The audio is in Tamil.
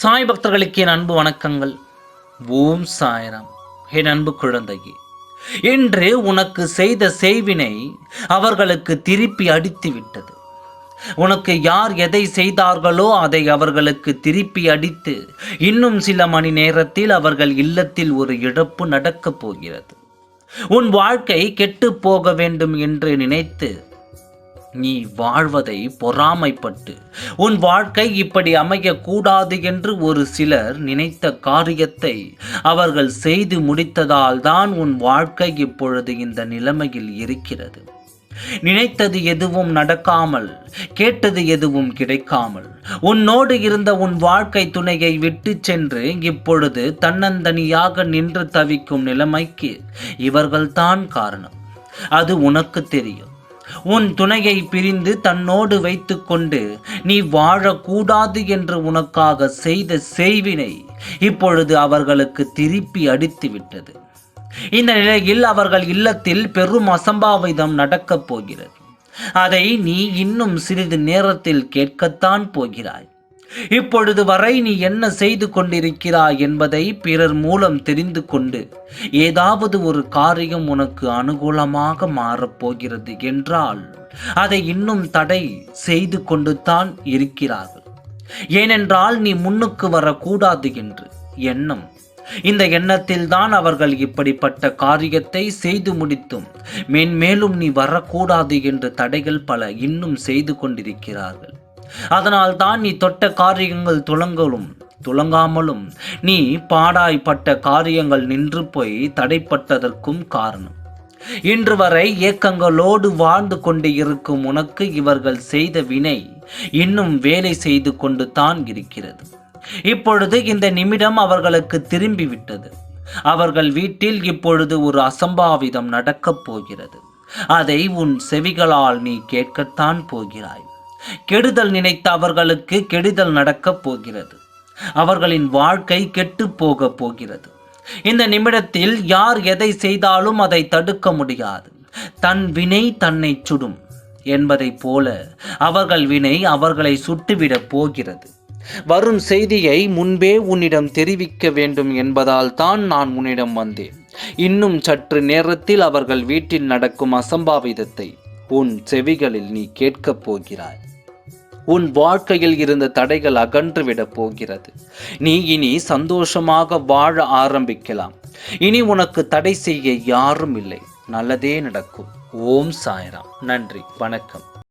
சாய் பக்தர்களுக்கு என் அன்பு வணக்கங்கள். ஓம் சாய்ராம். என் அன்பு குழந்தையே, என்று உனக்கு செய்த செய்வினை அவர்களுக்கு திருப்பி அடித்து விட்டது. உனக்கு யார் எதை செய்தார்களோ அதை அவர்களுக்கு திருப்பி அடித்து இன்னும் சில மணி நேரத்தில் அவர்கள் இல்லத்தில் ஒரு இழப்பு நடக்கப் போகிறது. உன் வாழ்க்கை கெட்டு போக வேண்டும் என்று நினைத்து நீ வாழ்வதை பொறாமைப்பட்டு உன் வாழ்க்கை இப்படி அமையக்கூடாது என்று ஒரு சிலர் நினைத்த காரியத்தை அவர்கள் செய்து முடித்ததால் தான் உன் வாழ்க்கை இப்பொழுது இந்த நிலைமையில் இருக்கிறது. நினைத்தது எதுவும் நடக்காமல், கேட்டது எதுவும் கிடைக்காமல், உன்னோடு இருந்த உன் வாழ்க்கை துணையை விட்டு சென்று இப்பொழுது தன்னந்தனியாக நின்று தவிக்கும் நிலைமைக்கு இவர்கள்தான் காரணம். அது உனக்கு தெரியும். உன் துணையை பிரிந்து தன்னோடு வைத்து கொண்டு நீ வாழக்கூடாது என்று உனக்காக செய்த செய்வினை இப்பொழுது அவர்களுக்கு திருப்பி அடித்து விட்டது. இந்த நிலையில் அவர்கள் இல்லத்தில் பெரும் அசம்பாவிதம் நடக்கப் போகிறது. அதை நீ இன்னும் சிறிது நேரத்தில் கேட்கத்தான் போகிறாய். இப்பொழுது வரை நீ என்ன செய்து கொண்டிருக்கிறாய் என்பதை பிறர் மூலம் தெரிந்து கொண்டு ஏதாவது ஒரு காரியம் உனக்கு அனுகூலமாக மாறப்போகிறது என்றால் அதை இன்னும் தடை செய்து கொண்டு தான் இருக்கிறார்கள். ஏனென்றால் நீ முன்னுக்கு வரக்கூடாது என்று எண்ணம். இந்த எண்ணத்தில் தான் அவர்கள் இப்படிப்பட்ட காரியத்தை செய்து முடித்தும் மேன்மேலும் நீ வரக்கூடாது என்று தடைகள் பல இன்னும் செய்து கொண்டிருக்கிறார்கள். அதனால் தான் நீ தொட்ட காரியங்கள் துளங்காமலும் நீ பாடாய்பட்ட காரியங்கள் நின்று போய் தடைப்பட்டதற்கும் காரணம். இன்று வரை ஏக்கங்களோடு வாழ்ந்து கொண்டு இருக்கும் உனக்கு இவர்கள் செய்த வினை இன்னும் வேலை செய்து கொண்டு தான் இருக்கிறது. இப்பொழுது இந்த நிமிடம் அவர்களுக்கு திரும்பிவிட்டது. அவர்கள் வீட்டில் இப்பொழுது ஒரு அசம்பாவிதம் நடக்கப் போகிறது. அதை உன் செவிகளால் நீ கேட்கத்தான் போகிறாய். கெடுதல் நினைத்த அவர்களுக்கு கெடுதல் நடக்கப் போகிறது. அவர்களின் வாழ்க்கை கெட்டு போக போகிறது. இந்த நிமிடத்தில் யார் எதை செய்தாலும் அதை தடுக்க முடியாது. தன் வினை தன்னை சுடும் என்பதைப் போல அவர்கள் வினை அவர்களை சுட்டுவிடப் போகிறது. வரும் செய்தியை முன்பே உன்னிடம் தெரிவிக்க வேண்டும் என்பதால் தான் நான் உன்னிடம் வந்தேன். இன்னும் சற்று நேரத்தில் அவர்கள் வீட்டில் நடக்கும் அசம்பாவிதத்தை உன் செவிகளில் நீ கேட்கப் போகிறாய். உன் வாழ்க்கையில் இருந்த தடைகள் அகன்றுவிடப் போகிறது. நீ இனி சந்தோஷமாக வாழ ஆரம்பிக்கலாம். இனி உனக்கு தடை செய்ய யாரும் இல்லை. நல்லதே நடக்கும். ஓம் சாய்ராம். நன்றி, வணக்கம்.